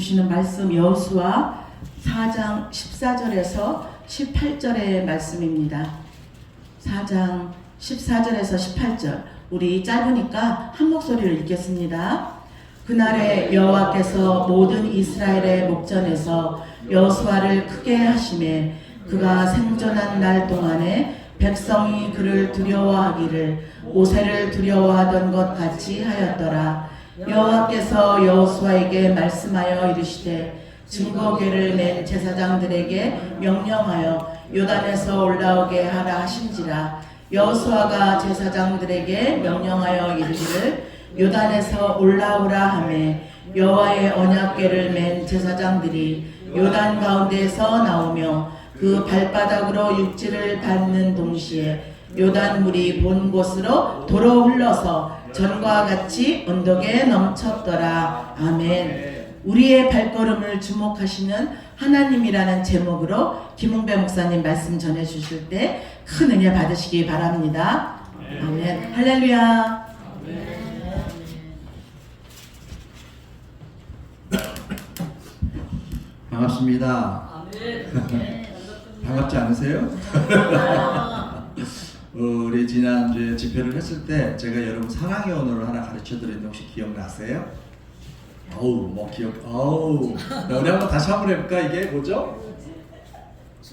주시는 말씀 여호수아 4장 14절에서 18절의 말씀입니다. 4장 14절에서 18절 우리 짧으니까 한 목소리로 읽겠습니다. 그날에 여호와께서 모든 이스라엘의 목전에서 여호수아를 크게 하시매 그가 생존한 날 동안에 백성이 그를 두려워하기를 모세를 두려워하던 것 같이 하였더라. 여호와께서 여호수아에게 말씀하여 이르시되 증거궤를 맨 제사장들에게 명령하여 요단에서 올라오게 하라 하신지라. 여호수아가 제사장들에게 명령하여 이르기를 요단에서 올라오라 하매 여호와의 언약궤를 맨 제사장들이 요단 가운데에서 나오며 그 발바닥으로 육지를 밟는 동시에 요단 물이 본 곳으로 도로 흘러서 전과 같이 언덕에 넘쳤더라. 아멘. 우리의 발걸음을 주목하시는 하나님이라는 제목으로 김웅배 목사님 말씀 전해 주실 때 큰 은혜 받으시기 바랍니다. 아멘. 할렐루야. 반갑습니다. 반갑지 않으세요? 우리 지난주에 집회를 했을 때 제가 여러분 사랑의 언어를 하나 가르쳐 드렸는데 혹시 기억나세요? 우리 한번 다시 한번 해볼까? 이게 뭐죠?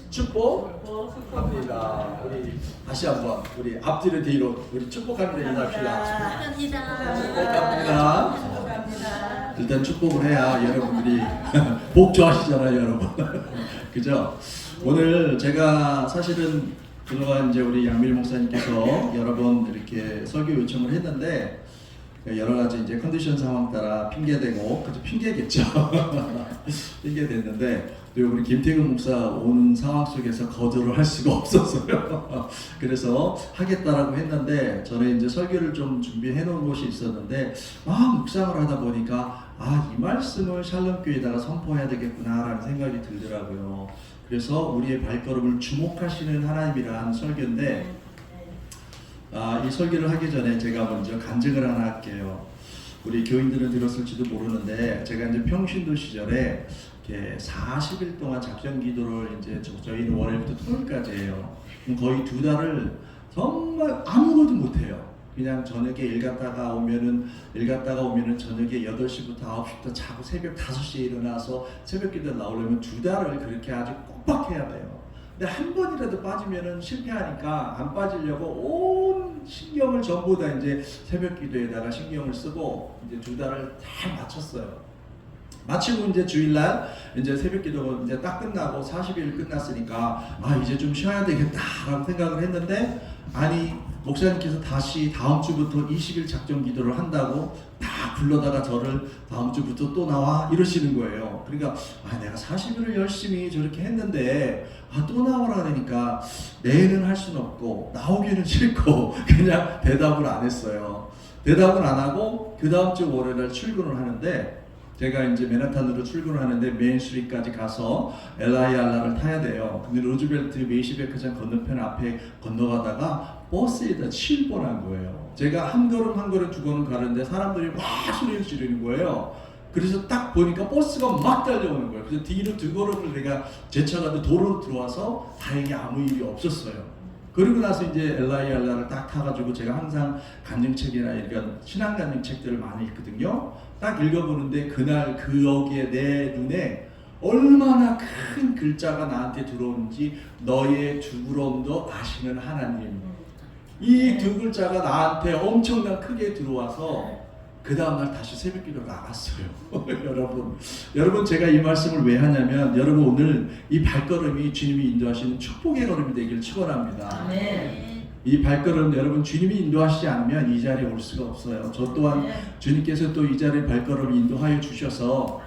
축복합니다. 우리 다시 한번 우리 앞뒤로 뒤로 우리 축복합니다. 인사합시다. 축복합니다. 일단 축복을 해야 여러분들이 복 좋아하시잖아요, 여러분. 그죠? 오늘 제가 사실은 그동안 이제 우리 양밀 목사님께서 여러 번 이렇게 설교 요청을 했는데 여러 가지 이제 컨디션 상황 따라 핑계대고 그죠? 핑계겠죠. 핑계댔는데 또 우리 김태근 목사 오는 상황 속에서 거절을 할 수가 없었어요. 그래서 하겠다라고 했는데 저는 이제 설교를 좀 준비해 놓은 곳이 있었는데 묵상을 하다 보니까 이 말씀을 샬롬교회에다가 선포해야 되겠구나라는 생각이 들더라고요. 그래서 우리의 발걸음을 주목하시는 하나님이라는 설교인데 이 설교를 하기 전에 제가 먼저 간증을 하나 할게요. 우리 교인들은 들었을지도 모르는데 제가 이제 평신도 시절에 이렇게 40일 동안 작전 기도를 이제 저희는 월요일부터 토요일까지 해요. 거의 2달을 정말 아무것도 못해요. 그냥 저녁에 일 갔다가 오면은 저녁에 8시부터 9시부터 자고 새벽 5시에 일어나서 새벽 기도 나오려면 2달을 그렇게 아주 꽉 해야 돼요. 근데 한 번이라도 빠지면은 실패하니까 안 빠지려고 온 신경을 전부 다 이제 새벽 기도에다가 신경을 쓰고 이제 2달을 다 마쳤어요. 마치고 이제 주일날 이제 새벽 기도가 이제 딱 끝나고 40일 끝났으니까 이제 좀 쉬어야 되겠다라고 생각을 했는데 목사님께서 다시 다음 주부터 20일 작전 기도를 한다고 다 불러다가 저를 다음 주부터 또 나와 이러시는 거예요. 그러니까 내가 40일을 열심히 저렇게 했는데 또 나오라 하니까 내일은 할 수는 없고 나오기는 싫고 그냥 대답을 안 했어요. 대답을 안 하고 그 다음 주 월요일날 출근을 하는데 제가 이제 맨하탄으로 출근을 하는데 메인스트리트까지 가서 LIR를 타야 돼요. 근데 로즈벨트 메이시백화점 건너편 앞에 건너가다가 버스에다 실뻔한 거예요. 제가 한 걸음 한 걸음 두 걸음 가는데 사람들이 막 소리를 지르는 거예요. 그래서 딱 보니까 버스가 막 달려오는 거예요. 그래서 뒤로 두 걸음을 내가 제쳐가지고 도로로 들어와서 다행히 아무 일이 없었어요. 그리고 나서 이제 LIR를 딱 타가지고 제가 항상 간증책이나 이런 신앙 간증책들을 많이 읽거든요. 딱 읽어보는데 그날 여기에 내 눈에 얼마나 큰 글자가 나한테 들어오는지 너의 두부럼도 아시는 하나님, 이 두 글자가 나한테 엄청난 크게 들어와서 그 다음날 다시 새벽기도 나갔어요. 여러분 제가 이 말씀을 왜 하냐면 여러분 오늘 이 발걸음이 주님이 인도하시는 축복의 걸음이 되길 축원합니다. 이 발걸음 여러분 주님이 인도하시지 않으면 이 자리에 올 수가 없어요. 저 또한 주님께서 또 이 자리에 발걸음 인도하여 주셔서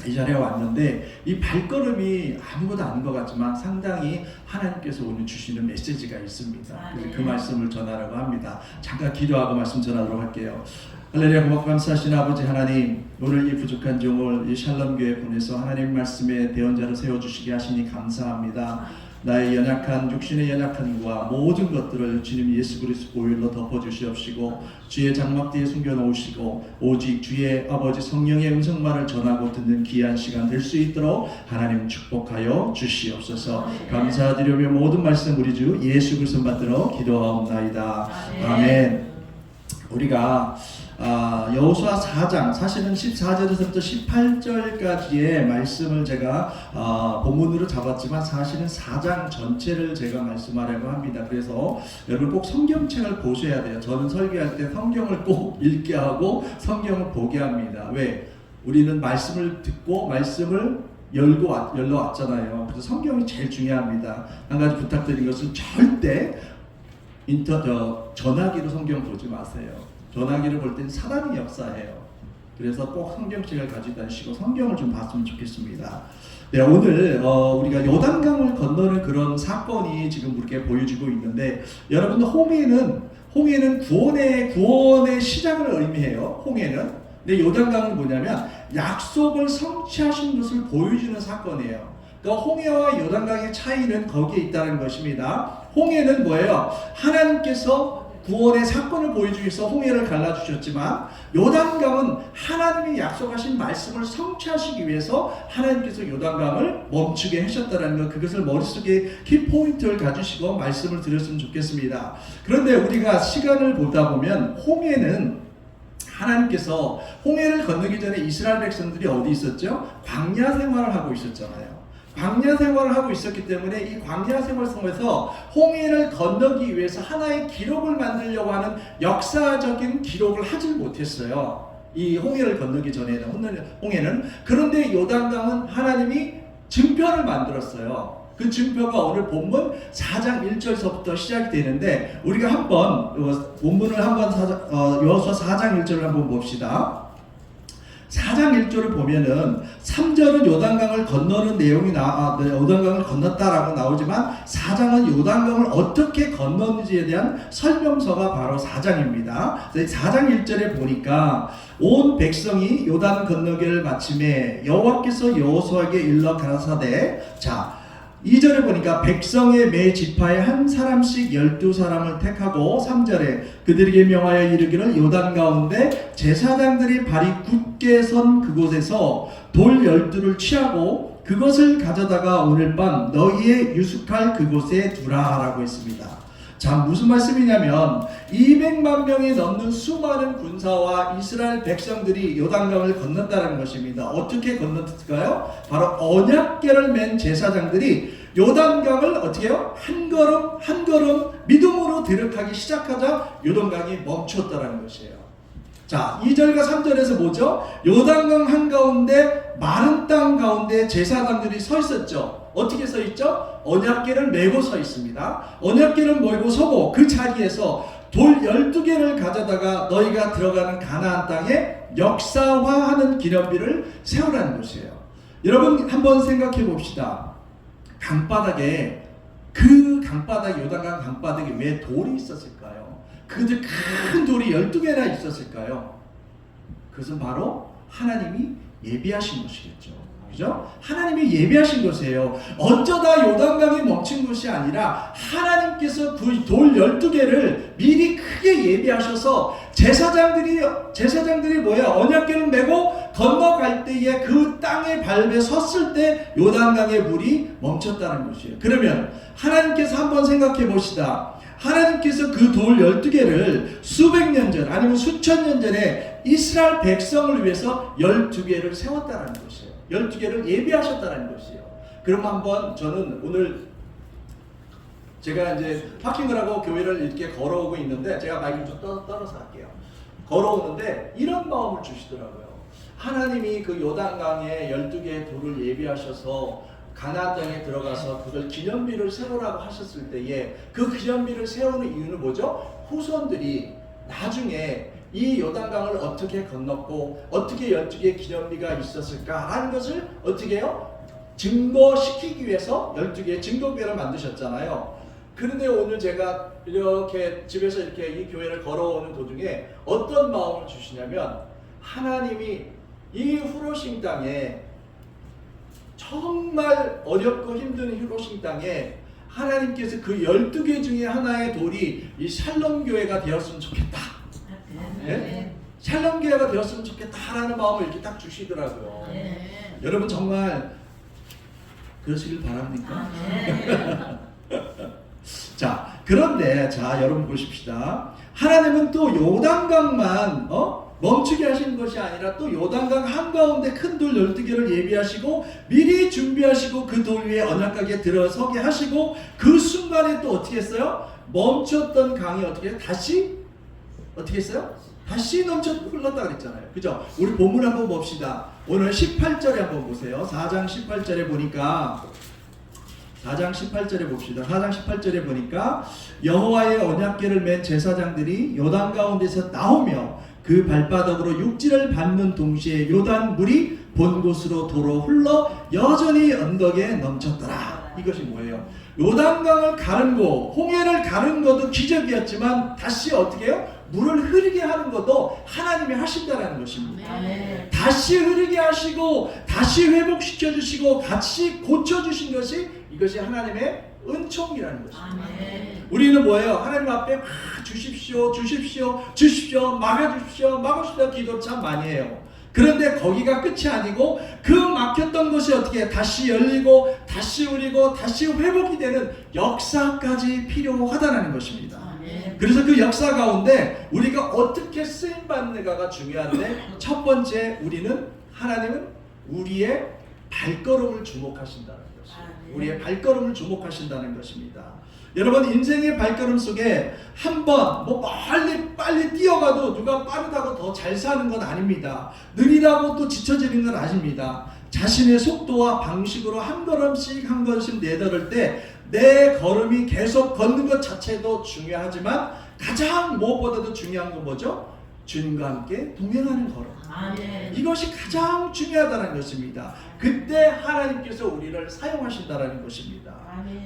이 자리에 왔는데 이 발걸음이 아무것도 아닌 것 같지만 상당히 하나님께서 오늘 주시는 메시지가 있습니다. 그래서 그 말씀을 전하려고 합니다. 잠깐 기도하고 말씀 전하도록 할게요. 할렐루야. 고맙고 감사하신 아버지 하나님, 오늘 이 부족한 종을 이 샬롬교회 보내서 하나님 말씀의 대언자로 세워주시게 하시니 감사합니다. 나의 연약한 육신의 연약함과 모든 것들을 주님 예수 그리스도 보혈로 덮어주시옵시고 주의 장막 뒤에 숨겨놓으시고 오직 주의 아버지 성령의 음성만을 전하고 듣는 귀한 시간 될 수 있도록 하나님 축복하여 주시옵소서. 감사드리며 모든 말씀 우리 주 예수 그리스도 받들어 기도하옵나이다. 아멘. 우리가 여호수아 4장, 사실은 14절에서부터 18절까지의 말씀을 제가 본문으로 잡았지만 사실은 4장 전체를 제가 말씀하려고 합니다. 그래서 여러분 꼭 성경책을 보셔야 돼요. 저는 설교할 때 성경을 꼭 읽게 하고 성경을 보게 합니다. 왜? 우리는 말씀을 듣고 말씀을 열러 왔잖아요. 그래서 성경이 제일 중요합니다. 한 가지 부탁드린 것은 절대 전화기로 성경 보지 마세요. 전화기를 볼 때는 사람이 역사해요. 그래서 꼭 성경책을 가지고 다니시고 성경을 좀 봤으면 좋겠습니다. 네, 오늘 우리가 요단강을 건너는 그런 사건이 지금 우리에게 보여지고 있는데, 여러분 홍해는 구원의 시작을 의미해요. 홍해는. 근데 요단강은 뭐냐면 약속을 성취하신 것을 보여주는 사건이에요. 그러니까 홍해와 요단강의 차이는 거기에 있다는 것입니다. 홍해는 뭐예요? 하나님께서 구원의 사건을 보여주기 위해서 홍해를 갈라주셨지만, 요단강은 하나님이 약속하신 말씀을 성취하시기 위해서 하나님께서 요단강을 멈추게 하셨다는 것, 그것을 머릿속에 키포인트를 가지시고 말씀을 드렸으면 좋겠습니다. 그런데 우리가 시간을 보다 보면 홍해는 하나님께서 홍해를 건너기 전에 이스라엘 백성들이 어디 있었죠? 광야 생활을 하고 있었잖아요. 광야 생활을 하고 있었기 때문에 이 광야 생활 속에서 홍해를 건너기 위해서 하나의 기록을 만들려고 하는 역사적인 기록을 하지 못했어요. 이 홍해를 건너기 전에는 홍해는. 그런데 요단강은 하나님이 증표를 만들었어요. 그 증표가 오늘 본문 4장 1절서부터 시작이 되는데, 우리가 한번 본문을 한번 여호수아 4장 1절을 한번 봅시다. 4장 1절을 보면은 3절은 요단강을 건너는 내용이 요단강을 건넜다라고 나오지만 4장은 요단강을 어떻게 건너는지에 대한 설명서가 바로 4장입니다. 4장 1절에 보니까 온 백성이 요단 건너기를 마침에 여호와께서 여호수아에게 일러 가라사대, 자 2절에 보니까 백성의 매 지파에 한 사람씩 12사람을 택하고, 3절에 그들에게 명하여 이르기를 요단 가운데 제사장들이 발이 굳게 선 그곳에서 돌 12를 취하고 그것을 가져다가 오늘 밤 너희의 유숙할 그곳에 두라 라고 했습니다. 자, 무슨 말씀이냐면 200만 명이 넘는 수많은 군사와 이스라엘 백성들이 요단강을 건넜다는 것입니다. 어떻게 건넜을까요? 바로 언약궤를 맨 제사장들이 요단강을 어떻게 해요? 한 걸음 한 걸음 믿음으로 들어가기 시작하자 요단강이 멈췄다는 것이에요. 자, 2절과 3절에서 뭐죠? 요단강 한가운데 마른 땅 가운데 제사장들이 서 있었죠. 어떻게 서 있죠? 언약궤를 메고 서 있습니다. 언약궤를 메고 서고 그 자리에서 돌 12개를 가져다가 너희가 들어가는 가나안 땅에 역사화하는 기념비를 세우라는 것이에요. 여러분 한번 생각해 봅시다. 강바닥에, 그 강바닥, 요단강 강바닥에 왜 돌이 있었을까요? 그들 큰 돌이 12개나 있었을까요? 그것은 바로 하나님이 예비하신 것이겠죠. 그죠? 하나님이 예비하신 것이에요. 어쩌다 요단강이 멈춘 것이 아니라 하나님께서 그 돌 12개를 미리 크게 예비하셔서 제사장들이 뭐야? 언약궤를 메고 건너갈 때에 그 땅에 밟에 섰을 때 요단강의 물이 멈췄다는 것이에요. 그러면 하나님께서 한번 생각해 봅시다. 하나님께서 그 돌 12개를 수백 년 전 아니면 수천 년 전에 이스라엘 백성을 위해서 12개를 세웠다는 것이에요. 12개를 예비하셨다는 것이에요. 그럼 한번 저는 오늘 제가 이제 파킹을 하고 교회를 이렇게 걸어오고 있는데, 제가 마이크를 좀 떨어서 할게요. 걸어오는데 이런 마음을 주시더라고요. 하나님이 그 요단강에 12개의 돌을 예비하셔서 가나안 땅에 들어가서 그걸 기념비를 세우라고 하셨을 때에 그 기념비를 세우는 이유는 뭐죠? 후손들이 나중에 이 요단강을 어떻게 건넜고 어떻게 12개의 기념비가 있었을까라는 것을 어떻게 해요? 증거시키기 위해서 12개의 증거궤를 만드셨잖아요. 그런데 오늘 제가 이렇게 집에서 이렇게 이 교회를 걸어오는 도중에 어떤 마음을 주시냐면 하나님이 이 후로싱 땅에 정말 어렵고 힘든 후로싱 땅에 하나님께서 그 12개 중에 하나의 돌이 이 샬롬 교회가 되었으면 좋겠다. 네? 샬롬 교회가 되었으면 좋겠다라는 마음을 이렇게 딱 주시더라고요. 여러분 정말 그러시길 바랍니까? 자, 그런데 자 여러분 보십시다. 하나님은 또 요단강만 멈추게 하시는 것이 아니라 또 요단강 한가운데 큰 돌 12개를 예비하시고 미리 준비하시고 그 돌 위에 언약궤에 들어서게 하시고 그 순간에 또 어떻게 했어요? 멈췄던 강이 어떻게 다시 어떻게 했어요? 다시 넘쳐 흘렀다 그랬잖아요. 그죠? 우리 본문 한번 봅시다. 오늘 18절에 한번 보세요. 4장 18절에 보니까 4장 18절에 봅시다. 4장 18절에 보니까 여호와의 언약궤를 맨 제사장들이 요단 가운데서 나오며 그 발바닥으로 육지를 밟는 동시에 요단 물이 본 곳으로 도로 흘러 여전히 언덕에 넘쳤더라. 이것이 뭐예요? 요단강을 가른고 홍해를 가른 것도 기적이었지만 다시 어떻게 해요? 물을 흐르게 하는 것도 하나님이 하신다는 것입니다. 다시 흐르게 하시고 다시 회복시켜 주시고 같이 고쳐 주신 것이 이것이 하나님의 은총이라는 것입니다. 우리는 뭐예요? 하나님 앞에 막 주십시오, 주십시오, 주십시오, 막아주십시오, 막아주십시오 기도 참 많이 해요. 그런데 거기가 끝이 아니고 그 막혔던 것이 어떻게 다시 열리고 다시 우리고 다시 회복이 되는 역사까지 필요하다는 것입니다. 그래서 그 역사 가운데 우리가 어떻게 쓰임받는가가 중요한데 첫 번째 하나님은 우리의 발걸음을 주목하신다는 것입니다. 우리의 발걸음을 주목하신다는 것입니다. 여러분 인생의 발걸음 속에 한번 빨리 뛰어가도 누가 빠르다고 더 잘 사는 건 아닙니다. 느리다고 또 지쳐지는 건 아닙니다. 자신의 속도와 방식으로 한 걸음씩 한 걸음씩 내다를 때 내 걸음이 계속 걷는 것 자체도 중요하지만 가장 무엇보다도 중요한 건 뭐죠? 주님과 함께 동행하는 걸음. 이것이 가장 중요하다는 것입니다. 그때 하나님께서 우리를 사용하신다는 것입니다.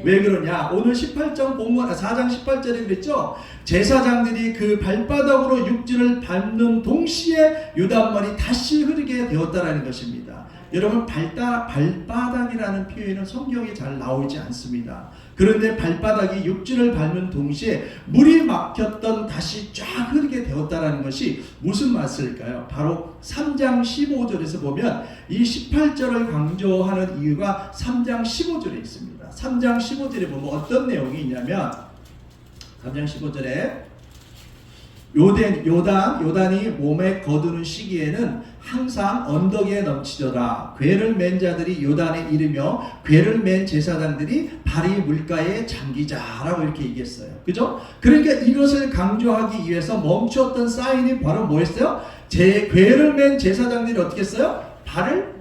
왜 그러냐? 오늘 18장 본문 4장 18절에 그랬죠? 제사장들이 그 발바닥으로 육지를 밟는 동시에 요단물이 다시 흐르게 되었다는 것입니다. 여러분 발바닥이라는 표현은 성경에 잘 나오지 않습니다. 그런데 발바닥이 육지를 밟는 동시에 물이 막혔던 다시 쫙 흐르게 되었다는 것이 무슨 말씀일까요? 바로 3장 15절에서 보면 이 18절을 강조하는 이유가 3장 15절에 있습니다. 3장 15절에 보면 어떤 내용이 있냐면 3장 15절에 요단이 몸에 거두는 시기에는 항상 언덕에 넘치더라. 궤를 맨 자들이 요단에 이르며 궤를 맨 제사장들이 발이 물가에 잠기자라고 이렇게 얘기했어요. 그죠? 그러니까 이것을 강조하기 위해서 멈추었던 사인이 바로 뭐였어요? 궤를 맨 제사장들이 어떻게 했어요? 발을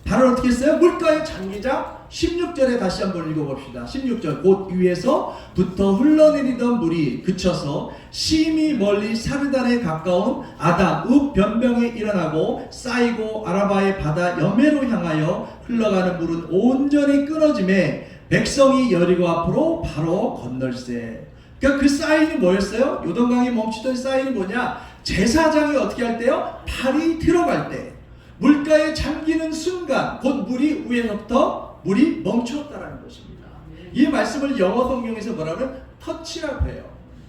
어떻게 했어요? 물가에 잠기자. 16절에 다시 한번 읽어봅시다. 16절 곧 위에서부터 흘러내리던 물이 그쳐서 심히 멀리 사르단에 가까운 아담 읍 변병에 일어나고 쌓이고 아라바의 바다 여매로 향하여 흘러가는 물은 온전히 끊어짐에 백성이 여리고 앞으로 바로 건널세. 그러니까 그 사인이 뭐였어요? 요단강이 멈추던 사인이 뭐냐? 제사장이 어떻게 할 때요? 발이 들어갈 때 물가에 잠기는 순간 곧 물이 위에서부터 물이 멈추었다는 것입니다. 이 말씀을 영어 성경에서 뭐라면 터치라고 해요.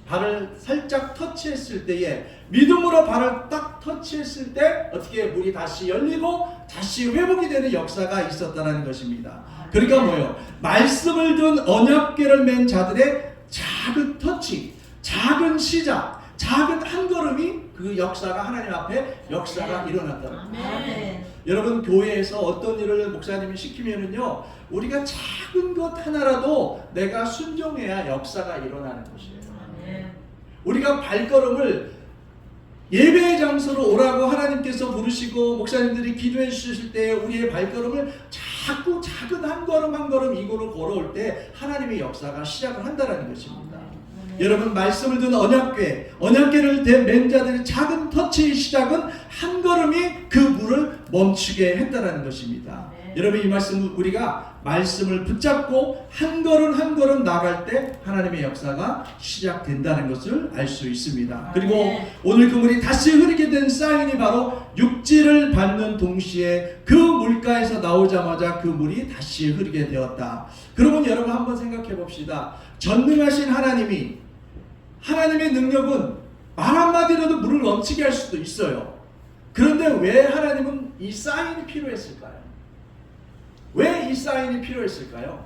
발을 살짝 터치했을 때에 믿음으로 발을 딱 터치했을 때 어떻게 물이 다시 열리고 다시 회복이 되는 역사가 있었다는 것입니다. 그러니까 뭐예요? 말씀을 둔 언약궤를 맨 자들의 작은 터치, 작은 시작, 작은 한 걸음이 그 역사가 하나님 앞에 역사가 일어났다는 거예요. 여러분 교회에서 어떤 일을 목사님이 시키면은요 우리가 작은 것 하나라도 내가 순종해야 역사가 일어나는 것이에요. 우리가 발걸음을 예배의 장소로 오라고 하나님께서 부르시고 목사님들이 기도해 주실 때 우리의 발걸음을 자꾸 작은 한 걸음 한 걸음 이곳을 걸어올 때 하나님의 역사가 시작을 한다는 것입니다. 여러분 말씀을 듣는 언약궤를 댄 자들의 작은 터치의 시작은 한 걸음이 그 물을 멈추게 했다라는 것입니다. 여러분 이 말씀 우리가 말씀을 붙잡고 한 걸음 한 걸음 나갈 때 하나님의 역사가 시작된다는 것을 알 수 있습니다. 그리고 오늘 그 물이 다시 흐르게 된 사인이 바로 육지를 밟는 동시에 그 물가에서 나오자마자 그 물이 다시 흐르게 되었다. 그러면 여러분 한번 생각해 봅시다. 전능하신 하나님의 능력은 말 한마디라도 물을 멈추게 할 수도 있어요. 그런데 왜 하나님은 이 사인이 필요했을까요? 왜 이 사인이 필요했을까요?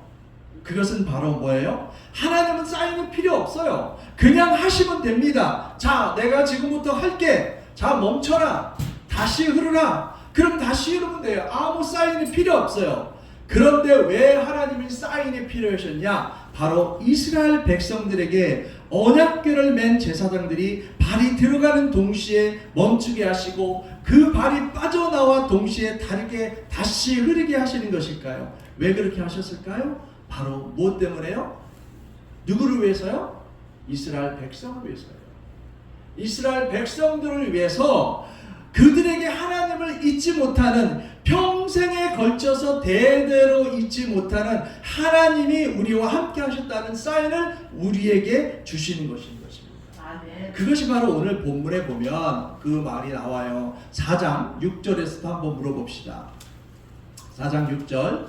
그것은 바로 뭐예요? 하나님은 사인이 필요 없어요. 그냥 하시면 됩니다. 자, 내가 지금부터 할게. 자, 멈춰라. 다시 흐르라. 그럼 다시 흐르면 돼요. 아무 사인이 필요 없어요. 그런데 왜 하나님이 사인이 필요하셨냐? 바로 이스라엘 백성들에게 언약궤를 맨 제사장들이 발이 들어가는 동시에 멈추게 하시고 그 발이 빠져나와 동시에 다르게 다시 흐르게 하시는 것일까요? 왜 그렇게 하셨을까요? 바로 무엇 때문에요? 누구를 위해서요? 이스라엘 백성을 위해서요. 이스라엘 백성들을 위해서 그들에게 하나님을 잊지 못하는, 평생에 걸쳐서 대대로 잊지 못하는 하나님이 우리와 함께 하셨다는 사인을 우리에게 주시는 것인 것입니다. 그것이 바로 오늘 본문에 보면 그 말이 나와요. 4장 6절에서 한번 물어봅시다. 4장 6절.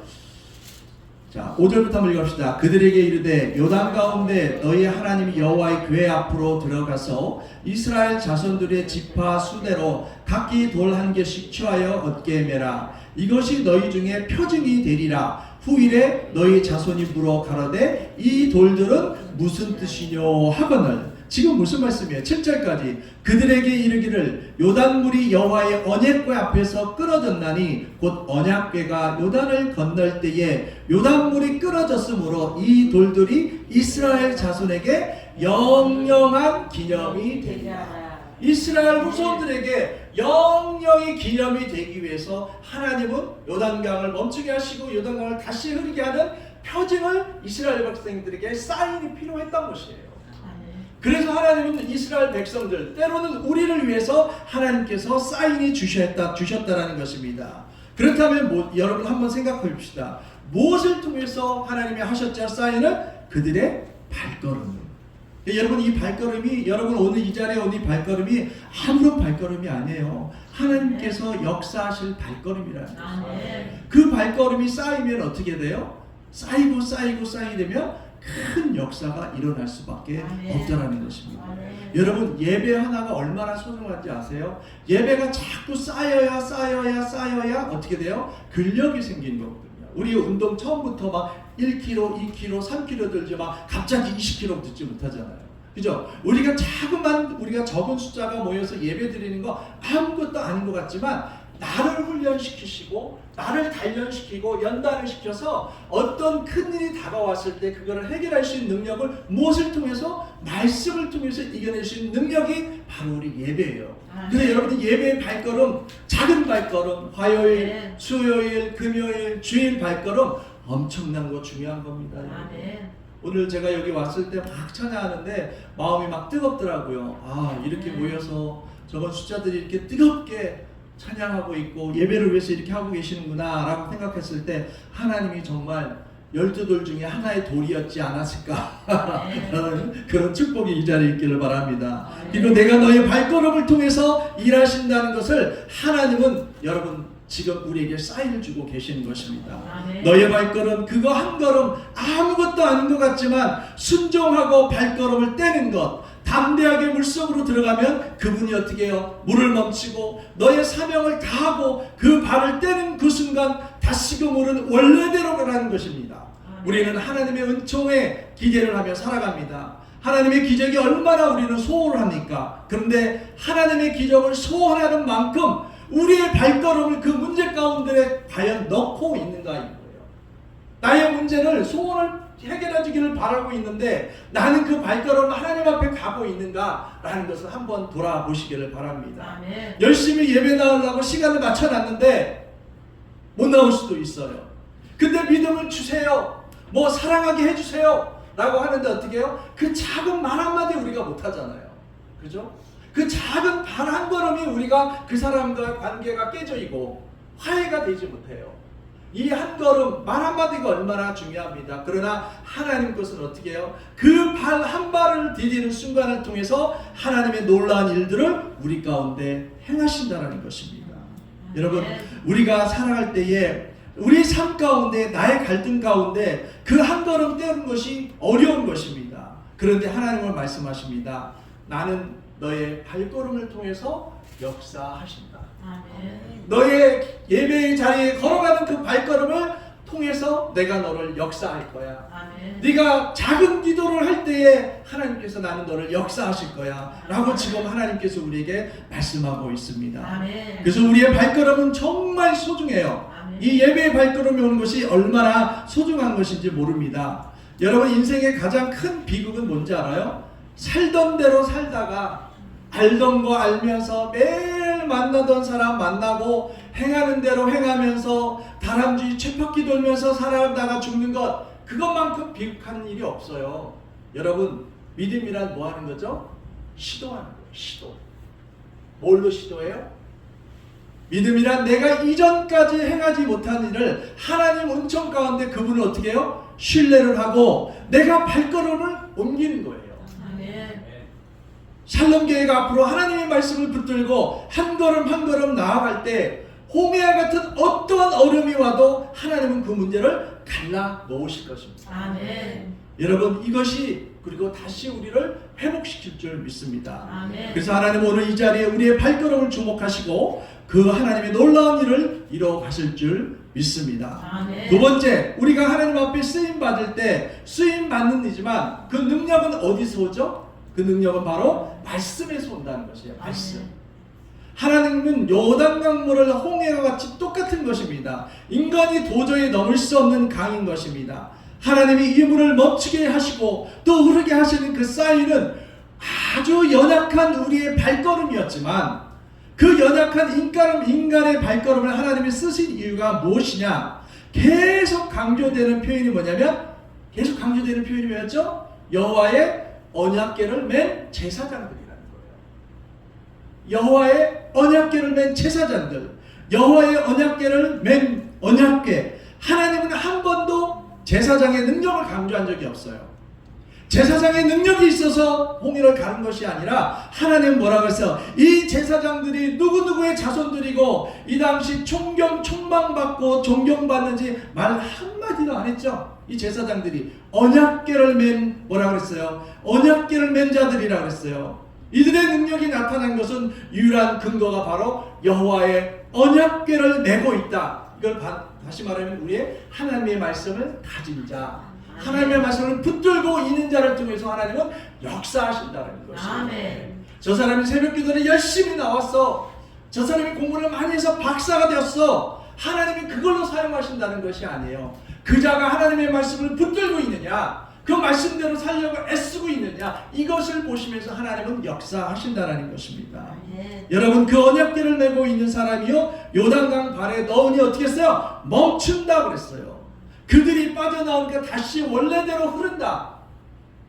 자, 5절부터 한번 읽읍시다. 그들에게 이르되 요단 가운데 너희 하나님 여호와의 궤 앞으로 들어가서 이스라엘 자손들의 지파 수대로 각기 돌 한 개씩 취하여 얻게 매라. 이것이 너희 중에 표징이 되리라. 후일에 너희 자손이 물어 가로되 이 돌들은 무슨 뜻이뇨 하거늘. 지금 무슨 말씀이에요? 7절까지 그들에게 이르기를 요단물이 여호와의 언약궤 앞에서 끊어졌나니 곧 언약궤가 요단을 건널 때에 요단물이 끊어졌으므로 이 돌들이 이스라엘 자손에게 영영한 기념이 되리라. 이스라엘 후손들에게 영영이 기념이 되기 위해서 하나님은 요단강을 멈추게 하시고 요단강을 다시 흐르게 하는 표징을 이스라엘 백성들에게 사인이 필요했던 것이에요. 그래서 하나님은 이스라엘 백성들, 때로는 우리를 위해서 하나님께서 사인이 주셨다라는 것입니다. 그렇다면 여러분 한번 생각해 봅시다. 무엇을 통해서 하나님이 하셨죠? 사인을? 그들의 발걸음. 여러분 이 발걸음이, 여러분 오늘 이 자리에 온 이 발걸음이 아무런 발걸음이 아니에요. 하나님께서 역사하실 발걸음이라는 거예요. 그 발걸음이 쌓이면 어떻게 돼요? 쌓이고 쌓이되면 큰 역사가 일어날 수밖에 없다라는 것입니다. 여러분 예배 하나가 얼마나 소중한지 아세요? 예배가 자꾸 쌓여야 어떻게 돼요? 근력이 생기는 거거든요. 우리 운동 처음부터 막 1kg, 2kg, 3kg 들지만 갑자기 20kg 듣지 못하잖아요. 그죠? 우리가 적은 숫자가 모여서 예배 드리는 거 아무것도 아닌 것 같지만 나를 훈련시키시고 나를 단련시키고 연단을 시켜서 어떤 큰일이 다가왔을 때 그거를 해결할 수 있는 능력을 무엇을 통해서? 말씀을 통해서 이겨낼 수 있는 능력이 바로 우리 예배예요. 그래서 여러분들 예배의 발걸음, 작은 발걸음, 화요일, 수요일, 금요일, 주일 발걸음 엄청난 거 중요한 겁니다. 오늘 제가 여기 왔을 때 막 찬양하는데 마음이 막 뜨겁더라고요. 아, 이렇게 모여서 저번 숫자들이 이렇게 뜨겁게 찬양하고 있고 예배를 위해서 이렇게 하고 계시는구나 라고 생각했을 때 하나님이 정말 12돌 중에 하나의 돌이었지 않았을까 그런 축복이 이 자리에 있기를 바랍니다. 그리고 내가 너의 발걸음을 통해서 일하신다는 것을 하나님은 여러분 지금 우리에게 사인을 주고 계시는 것입니다. 너의 발걸음, 그거 한 걸음 아무것도 아닌 것 같지만 순종하고 발걸음을 떼는 것, 담대하게 물속으로 들어가면 그분이 어떻게 해요? 물을 멈추고 너의 사명을 다하고 그 발을 떼는 그 순간 다시금 물은 원래대로 가라는 것입니다. 우리는 하나님의 은총에 기대를 하며 살아갑니다. 하나님의 기적이 얼마나 우리는 소원을 합니까? 그런데 하나님의 기적을 소원하는 만큼 우리의 발걸음을 그 문제 가운데 과연 넣고 있는가 이거예요. 나의 문제를 소원을 해결해 주기를 바라고 있는데 나는 그 발걸음을 하나님 앞에 가고 있는가라는 것을 한번 돌아보시기를 바랍니다. 열심히 예배 나오려고 시간을 맞춰놨는데 못 나올 수도 있어요. 근데 믿음을 주세요. 뭐 사랑하게 해주세요. 라고 하는데 어떻게 해요? 그 작은 말 한마디 우리가 못하잖아요. 그죠? 그 작은 발 한 걸음이 우리가 그 사람과의 관계가 깨져있고 화해가 되지 못해요. 이 한 걸음, 말 한마디가 얼마나 중요합니다. 그러나 하나님 것은 어떻게 해요? 그 발 한 발을 디디는 순간을 통해서 하나님의 놀라운 일들을 우리 가운데 행하신다는 것입니다. 여러분, 우리가 살아갈 때에 우리 삶 가운데, 나의 갈등 가운데 그 한 걸음 떼는 것이 어려운 것입니다. 그런데 하나님은 말씀하십니다. 나는 너의 발걸음을 통해서 역사하신다. 너의 예배의 자리에 걸어가는 그 발걸음을 통해서 내가 너를 역사할 거야. 네가 작은 기도를 할 때에 하나님께서 나는 너를 역사하실 거야 라고 지금 하나님께서 우리에게 말씀하고 있습니다. 그래서 우리의 발걸음은 정말 소중해요. 이 예배의 발걸음이 오는 것이 얼마나 소중한 것인지 모릅니다. 여러분, 인생의 가장 큰 비극은 뭔지 알아요? 살던 대로 살다가 알던 거 알면서 매일 만나던 사람 만나고 행하는 대로 행하면서 다람쥐 쳇바퀴 돌면서 살아가다가 죽는 것, 그것만큼 비극한 일이 없어요. 여러분, 믿음이란 뭐 하는 거죠? 시도하는 거예요. 시도. 뭘로 시도해요? 믿음이란 내가 이전까지 행하지 못한 일을 하나님 은총 가운데 그분을 어떻게 해요? 신뢰를 하고 내가 발걸음을 옮기는 거예요. 샬롬교회가 앞으로 하나님의 말씀을 붙들고 한 걸음 한 걸음 나아갈 때 홍해와 같은 어떠한 어려움이 와도 하나님은 그 문제를 갈라 놓으실 것입니다. 아멘. 여러분, 이것이 그리고 다시 우리를 회복시킬 줄 믿습니다. 아멘. 그래서 하나님은 오늘 이 자리에 우리의 발걸음을 주목하시고 그 하나님의 놀라운 일을 이루어 가실 줄 믿습니다. 아멘. 두 번째, 우리가 하나님 앞에 쓰임 받을 때 쓰임 받는 이지만 그 능력은 어디서 오죠? 그 능력은 바로 말씀에서 온다는 것이에요. 말씀. 하나님은 요단강물을 홍해와 같이 똑같은 것입니다. 인간이 도저히 넘을 수 없는 강인 것입니다. 하나님이 이 물을 멈추게 하시고 또 흐르게 하시는 그 사인은 아주 연약한 우리의 발걸음이었지만 그 연약한 인간의 발걸음을 하나님이 쓰신 이유가 무엇이냐? 계속 강조되는 표현이 뭐냐면, 계속 강조되는 표현이 뭐였죠? 여호와의 언약궤를 맨 제사장들이라는 거예요. 여호와의 언약궤를 맨 제사장들, 여호와의 언약궤를 맨 언약궤. 하나님은 한 번도 제사장의 능력을 강조한 적이 없어요. 제사장의 능력이 있어서 홍해를 가는 것이 아니라 하나님은 뭐라고 했어요? 이 제사장들이 누구누구의 자손들이고 이 당시 총방받고 존경받는지 말 한마디도 안 했죠. 이 제사장들이 언약궤를 맨 뭐라고 했어요? 언약궤를 맨 자들이라고 했어요. 이들의 능력이 나타난 것은 유일한 근거가 바로 여호와의 언약궤를 메고 있다. 이걸 다시 말하면 우리의 하나님의 말씀을 가진 자, 하나님의 말씀을 붙들고 있는 자를 통해서 하나님은 역사하신다는 것입니다. 아멘. 저 사람이 새벽 기도를 열심히 나왔어. 저 사람이 공부를 많이 해서 박사가 되었어. 하나님이 그걸로 사용하신다는 것이 아니에요. 그 자가 하나님의 말씀을 붙들고 있느냐, 그 말씀대로 살려고 애쓰고 있느냐, 이것을 보시면서 하나님은 역사하신다는 것입니다. 여러분, 그 언약궤를 메고 있는 사람이요 요단강 발에 넣으니 어떻게 했어요? 멈춘다 그랬어요. 그들이 빠져나오니까 다시 원래대로 흐른다.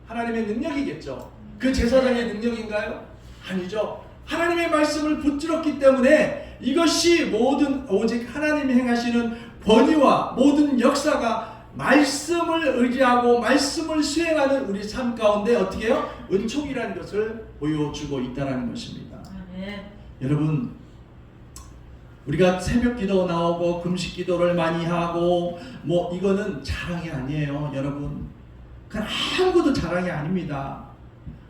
하나님의 능력이겠죠. 그 제사장의 능력인가요? 아니죠. 하나님의 말씀을 붙들었기 때문에 이것이 모든 오직 하나님이 행하시는 권위와 모든 역사가 말씀을 의지하고 말씀을 수행하는 우리 삶 가운데 어떻게 해요? 은총이라는 것을 보여주고 있다는 것입니다. 아멘. 여러분, 우리가 새벽 기도 나오고 금식 기도를 많이 하고 뭐 이거는 자랑이 아니에요. 여러분, 그건 아무것도 자랑이 아닙니다.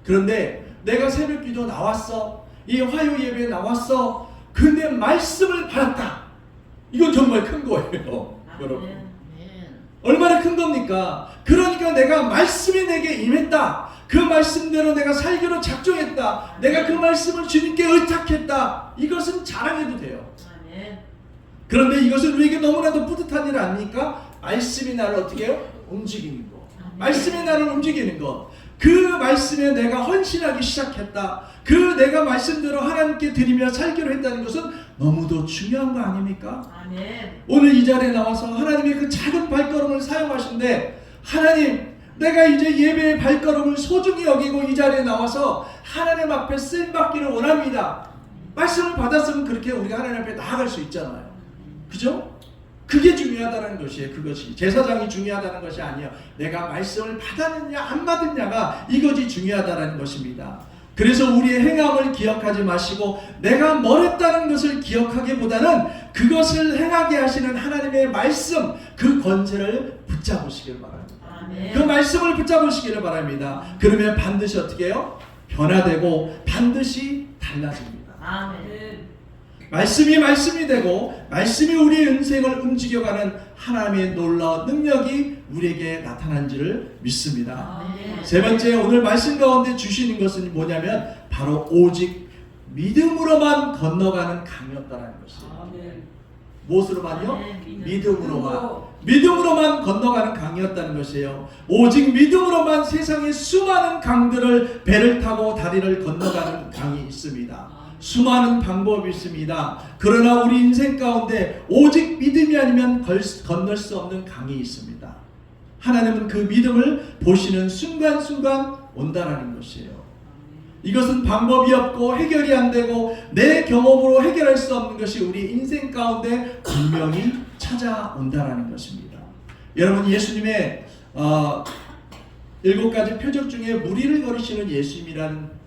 그런데 내가 새벽 기도 나왔어, 이 화요 예배에 나왔어, 근데 말씀을 받았다, 이건 정말 큰 거예요. 여러분, 얼마나 큰 겁니까? 그러니까 내가 말씀이 내게 임했다, 그 말씀대로 내가 살기로 작정했다, 내가 그 말씀을 주님께 의탁했다, 이것은 자랑해도 돼요. 그런데 이것은 우리에게 너무나도 뿌듯한 일 아닙니까? 말씀이 나를 어떻게 해요? 움직이는 거. 말씀이 나를 움직이는 것. 그 말씀에 내가 헌신하기 시작했다, 그 내가 말씀대로 하나님께 드리며 살기로 했다는 것은 너무도 중요한 거 아닙니까? 아멘. 오늘 이 자리에 나와서 하나님의 그 작은 발걸음을 사용하신데, 하나님, 내가 이제 예배의 발걸음을 소중히 여기고 이 자리에 나와서 하나님 앞에 쓰임받기를 원합니다. 말씀을 받았으면 그렇게 우리가 하나님 앞에 나아갈 수 있잖아요. 그죠? 그게 중요하다는 것이에요. 그것이 제사장이 중요하다는 것이 아니에요. 내가 말씀을 받았느냐 안 받았냐가 이것이 중요하다는 것입니다. 그래서 우리의 행함을 기억하지 마시고 내가 뭘 했다는 것을 기억하기보다는 그것을 행하게 하시는 하나님의 말씀, 그 권세를 붙잡으시길 바랍니다. 아멘. 그 말씀을 붙잡으시기를 바랍니다. 그러면 반드시 어떻게 해요? 변화되고 반드시 달라집니다. 아멘. 말씀이 되고 말씀이 우리의 인생을 움직여가는 하나님의 놀라운 능력이 우리에게 나타난지를 믿습니다. 아멘. 세 번째, 오늘 말씀 가운데 주시는 것은 뭐냐면 바로 오직 믿음으로만 건너가는 강이었다는 것이에요. 아멘. 무엇으로만요? 아멘. 믿음으로만 건너가는 강이었다는 것이에요. 오직 믿음으로만 세상의 수많은 강들을 배를 타고 다리를 건너가는 강이 있습니다. 수많은 방법이 있습니다. 그러나 우리 인생 가운데 오직 믿음이 아니면 건널 수 없는 강이 있습니다. 하나님은 그 믿음을 보시는 순간순간 온다라는 것이에요. 이것은 방법이 없고 해결이 안 되고 내 경험으로 해결할 수 없는 것이 우리 인생 가운데 분명히 찾아온다라는 것입니다. 여러분, 예수님의 7가지 표적 중에 무리를 걸으시는 예수님이라는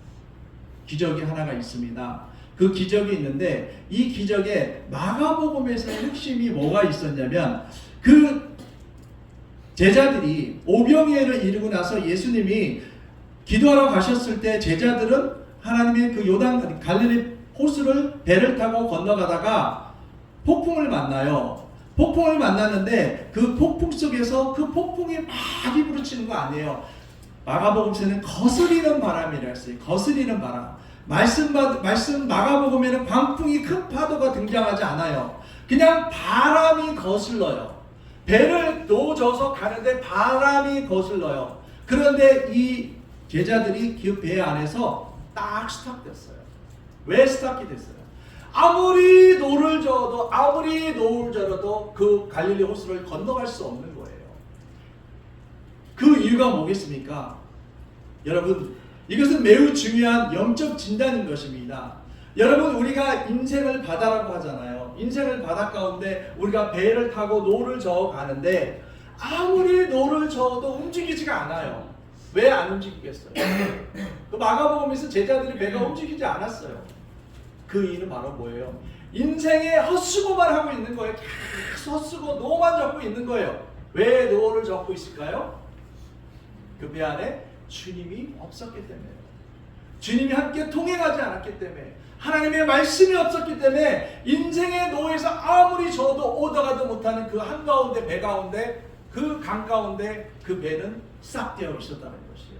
기적이 하나가 있습니다. 그 기적이 있는데 이 기적에 마가복음에서의 핵심이 뭐가 있었냐면 그 제자들이 오병이어를 이루고 나서 예수님이 기도하러 가셨을 때 제자들은 하나님의 그 요단 갈릴리 호수를 배를 타고 건너가다가 폭풍을 만나요. 폭풍을 만났는데 그 폭풍 속에서 그 폭풍이 막 이부르치는 거 아니에요. 마가복음에는 거스리는 바람이라 했어요. 거스리는 바람. 말씀 마가복음에는 광풍이 큰 파도가 등장하지 않아요. 그냥 바람이 거슬러요. 배를 놓아져서 가는데 바람이 거슬러요. 그런데 이 제자들이 그 배 안에서 딱 스탑됐어요. 왜 스탑이 됐어요? 아무리 노를 저어도 그 갈릴리 호수를 건너갈 수 없는 거예요. 그 이유가 뭐겠습니까? 여러분, 이것은 매우 중요한 영적 진단인 것입니다. 여러분, 우리가 인생을 바다라고 하잖아요. 인생을 바다 가운데 우리가 배를 타고 노를 저어 가는데 아무리 노를 저어도 움직이지가 않아요. 왜 안 움직이겠어요? 그 마가복음에서 제자들이 배가 움직이지 않았어요. 그 이유는 바로 뭐예요? 인생에 헛수고만 하고 있는 거예요. 계속 헛수고 노만 잡고 있는 거예요. 왜 노를 잡고 있을까요? 그 배 안에 주님이 없었기 때문에요. 주님이 함께 동행하지 않았기 때문에, 하나님의 말씀이 없었기 때문에 인생의 노에서 아무리 저도 오다가도 못하는 그 한가운데 배 가운데 그 강 가운데 그 배는 싹 되어 있었다는 것이에요.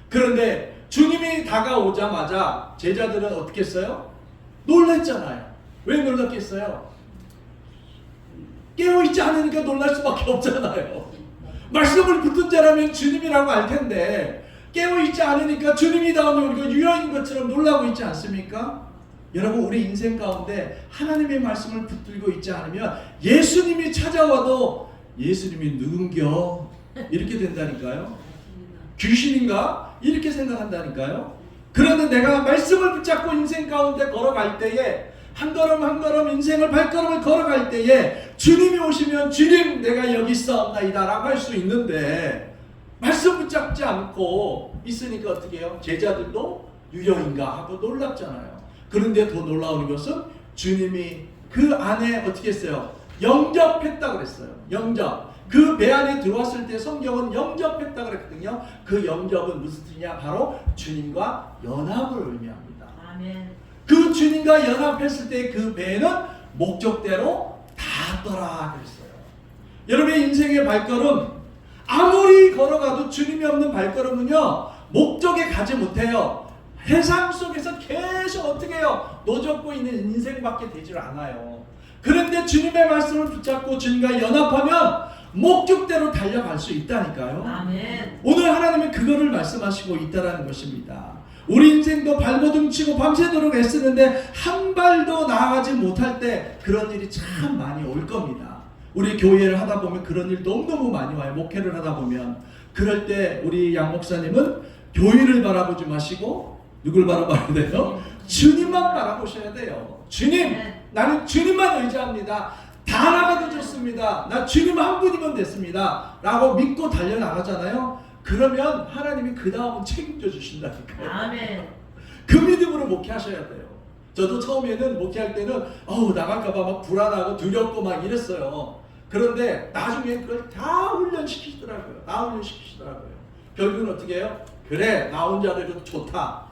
그런데 주님이 다가오자마자 제자들은 어떻게 했어요? 놀랐잖아요. 왜 놀랐겠어요? 깨어있지 않으니까 놀랄 수밖에 없잖아요. 말씀을 붙든 자라면 주님이라고 알 텐데 깨어있지 않으니까 주님이 나오면 우리가 유형인 것처럼 놀라고 있지 않습니까? 여러분, 우리 인생 가운데 하나님의 말씀을 붙들고 있지 않으면 예수님이 찾아와도 예수님이 누군겨? 이렇게 된다니까요. 귀신인가? 이렇게 생각한다니까요. 그런데 내가 말씀을 붙잡고 인생 가운데 걸어갈 때에 한 걸음 한 걸음 인생을 발걸음을 걸어갈 때에 주님이 오시면 주님 내가 여기 있사옵나이다 라고 할 수 있는데 말씀 붙잡지 않고 있으니까 어떻게 해요? 제자들도 유령인가 하고 놀랍잖아요. 그런데 더 놀라운 것은 주님이 그 안에 어떻게 했어요? 영접했다고 그랬어요. 영접. 그 배 안에 들어왔을 때 성경은 영접했다고 그랬거든요. 그 영접은 무슨 뜻이냐? 바로 주님과 연합을 의미합니다. 아멘. 그 주님과 연합했을 때 그 배는 목적대로 닿았더라 그랬어요. 여러분의 인생의 발걸음, 아무리 걸어가도 주님이 없는 발걸음은요 목적에 가지 못해요. 해상 속에서 계속 어떻게 해요? 노젓고 있는 인생밖에 되질 않아요. 그런데 주님의 말씀을 붙잡고 주님과 연합하면 목적대로 달려갈 수 있다니까요. 아멘. 오늘 하나님은 그거를 말씀하시고 있다라는 것입니다. 우리 인생도 발버둥 치고 밤새도록 애쓰는데 한 발도 나아가지 못할 때 그런 일이 참 많이 올 겁니다. 우리 교회를 하다 보면 그런 일 너무너무 많이 와요. 목회를 하다 보면. 그럴 때 우리 양 목사님은 교회를 바라보지 마시고 누굴 바라봐야 돼요? 주님만 바라보셔야 돼요. 주님, 나는 주님만 의지합니다. 다 나가도 좋습니다. 나 주님 한 분이면 됐습니다. 라고 믿고 달려나가잖아요. 그러면 하나님이 그 다음은 책임져 주신다니까요. 아멘. 그 믿음으로 목회하셔야 돼요. 저도 처음에는 목회할 때는 나갈까봐 막 불안하고 두렵고 막 이랬어요. 그런데 나중에 그걸 다 훈련시키시더라고요. 결국은 어떻게 해요? 그래, 나 혼자라도 좋다.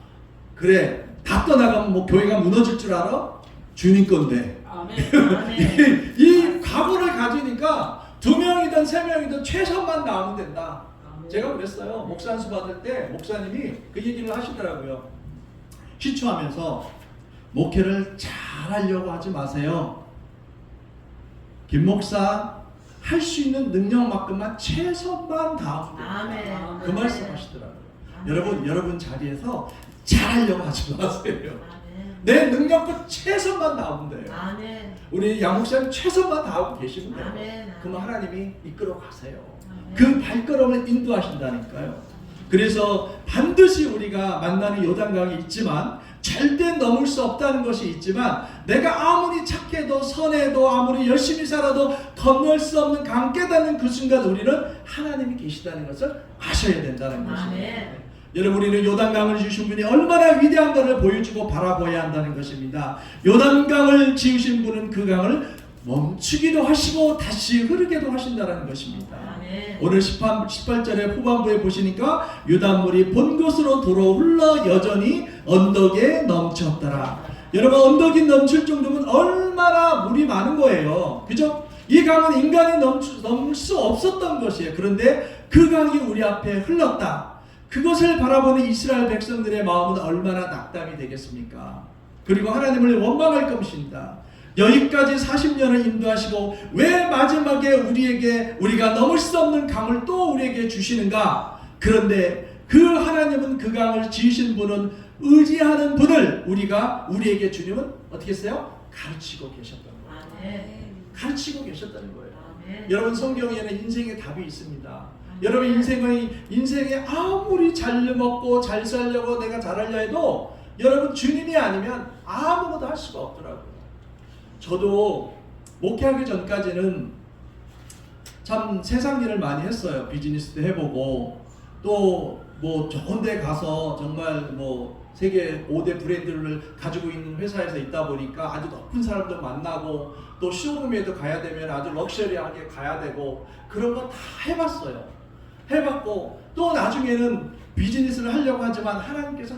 그래, 다 떠나가면 뭐 교회가 무너질 줄 알아? 주님 건데. 아멘. 이 각오를 가지니까 2명이든 3명이든 최선만 나오면 된다. 제가 그랬어요. 목사 안수 받을 때 목사님이 그 얘기를 하시더라고요. 시초하면서 목회를 잘하려고 하지 마세요. 김 목사 할 수 있는 능력만큼만 최선만 다하면 된다. 아멘. 그 말씀 하시더라고요. 여러분 자리에서 잘하려고 하지 마세요. 아멘. 내 능력껏 최선만 다하면 돼요. 아멘. 우리 양 목사님 최선만 다하고 계시면 돼요. 아멘. 그럼 하나님이 이끌어 가세요. 아멘. 그 발걸음을 인도하신다니까요. 그래서 반드시 우리가 만나는 요단강이 있지만 절대 넘을 수 없다는 것이 있지만 내가 아무리 착해도 선해도 아무리 열심히 살아도 건널 수 없는 강 깨닫는 그 순간 우리는 하나님이 계시다는 것을 아셔야 된다는 것입니다. 아멘. 여러분, 우리는 요단강을 지으신 분이 얼마나 위대한가를 보여주고 바라보아야 한다는 것입니다. 요단강을 지으신 분은 그 강을 멈추기도 하시고 다시 흐르게도 하신다는 것입니다. 아멘. 오늘 18절의 후반부에 보시니까 요단물이 본 곳으로 도로 흘러 여전히 언덕에 넘쳤더라. 여러분, 언덕이 넘칠 정도면 얼마나 물이 많은 거예요. 그죠? 이 강은 인간이 넘을 수 없었던 것이에요. 그런데 그 강이 우리 앞에 흘렀다. 그것을 바라보는 이스라엘 백성들의 마음은 얼마나 낙담이 되겠습니까? 그리고 하나님을 원망할 것입니다. 여기까지 40년을 인도하시고 왜 마지막에 우리가 넘을 수 없는 강을 또 우리에게 주시는가? 그런데 그 하나님은 그 강을 지으신 분은 의지하는 분을 우리에게 주님은 어떻게 했어요? 가르치고 계셨던 거예요. 아멘. 가르치고 계셨다는 거예요. 아멘. 여러분, 성경에는 인생의 답이 있습니다. 여러분, 인생에 아무리 잘 먹고 잘 살려고 내가 잘하려 해도 여러분 주님이 아니면 아무것도 할 수가 없더라고요. 저도 목회하기 전까지는 참 세상 일을 많이 했어요. 비즈니스도 해보고 또 뭐 좋은 데 가서 정말 뭐 세계 5대 브랜드를 가지고 있는 회사에서 있다 보니까 아주 높은 사람도 만나고 또 쇼룸에도 가야 되면 아주 럭셔리하게 가야 되고 그런 거 다 해봤어요. 해봤고 또 나중에는 비즈니스를 하려고 하지만 하나님께서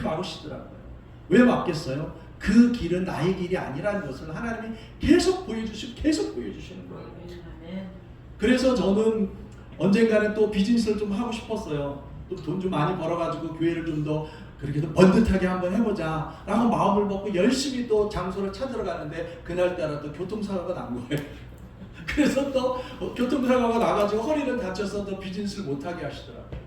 막으시더라고요. 왜 막겠어요? 그 길은 나의 길이 아니라는 것을 하나님이 계속 보여주시는 거예요. 아멘. 그래서 저는 언젠가는 또 비즈니스를 좀 하고 싶었어요. 또 돈 좀 많이 벌어가지고 교회를 좀 더 그렇게 더 번듯하게 한번 해보자 라고 마음을 먹고 열심히 또 장소를 찾으러 가는데 그날따라 또 교통사고가 난 거예요. 그래서 또 교통사고가 나가지고 허리를 다쳐서 또 비즈니스를 못하게 하시더라고요.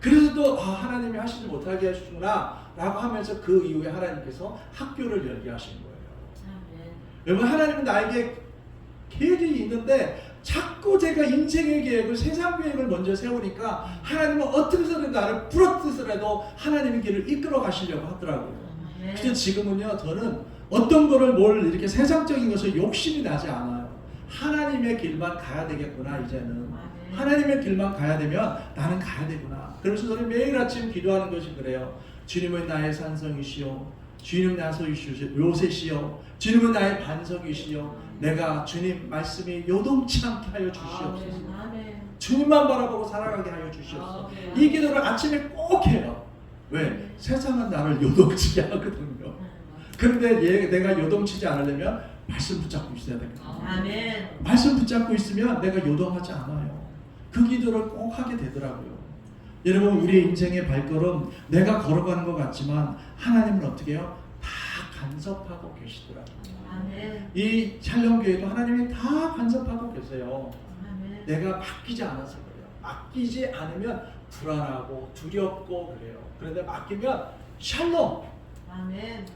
그래서 또 하나님이 하시지 못하게 하시구나 라고 하면서 그 이후에 하나님께서 학교를 열게 하신 거예요. 아멘. 여러분, 하나님은 나에게 계획이 있는데 자꾸 제가 인생의 계획을, 세상 계획을 먼저 세우니까 하나님은 어떻게 해서든 나를 부러뜨서라도 하나님의 길을 이끌어 가시려고 하더라고요. 아멘. 근데 지금은요, 저는 어떤 거를 뭘 이렇게 세상적인 것을 욕심이 나지 않아요. 하나님의 길만 가야 되겠구나, 이제는. 아멘. 하나님의 길만 가야 되면 나는 가야 되구나. 그래서 저는 매일 아침 기도하는 것이 그래요. 주님은 나의 산성이시오. 주님은 나의 요새시오. 주님은 나의 반석이시오. 내가 주님 말씀이 요동치 않게 하여 주시옵소서. 아멘. 주님만 바라보고 살아가게 하여 주시옵소서. 아멘. 이 기도를 아침에 꼭 해요. 왜? 세상은 나를 요동치게 하거든요. 그런데 내가 요동치지 않으려면 말씀 붙잡고 있어야 됩니다. 아멘. 말씀 붙잡고 있으면 내가 요동하지 않아요. 그 기도를 꼭 하게 되더라고요. 여러분, 우리의 인생의 발걸음 내가 걸어가는 것 같지만 하나님은 어떻게 해요? 다 간섭하고 계시더라고요. 아멘. 이 샬롬교회도 하나님이 다 간섭하고 계세요. 아멘. 내가 맡기지 않아서 그래요. 맡기지 않으면 불안하고 두렵고 그래요. 그런데 맡기면 샬롬, 아멘.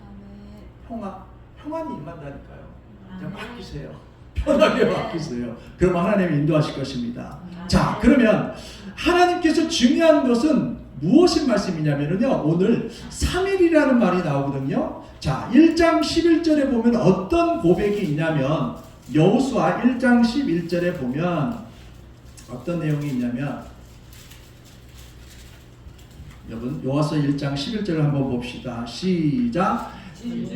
평안이 임한다니까요. 그냥 아멘. 맡기세요. 편하게 맡기세요. 그러면 하나님이 인도하실 것입니다. 자, 그러면 하나님께서 중요한 것은 무엇인 말씀이냐면요. 오늘 3일이라는 말이 나오거든요. 자, 1장 11절에 보면 어떤 고백이 있냐면 여호수아 1장 11절에 보면 어떤 내용이 있냐면 여러분 여호수아 1장 11절을 한번 봅시다. 시작.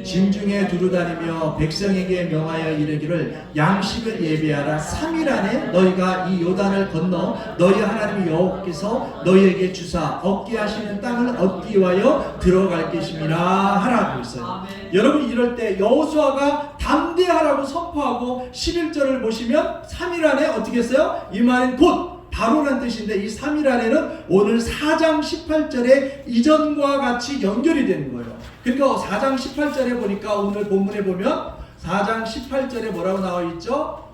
진중에 두루다니며 백성에게 명하여 이르기를 양식을 예배하라. 3일 안에 너희가 이 요단을 건너 너희 하나님 여호와께서 너희에게 주사 얻게 하시는 땅을 얻기 위하여 들어갈 것임이라 하라고 했어요. 여러분 이럴 때 여호수아가 담대하라고 선포하고 11절을 보시면 3일 안에 어떻게 했어요? 이 말은 곧 바로란 뜻인데 이 3일 안에는 오늘 4장 18절에 이전과 같이 연결이 되는 거예요. 그러니까 4장 18절에 보니까 오늘 본문에 보면 4장 18절에 뭐라고 나와 있죠?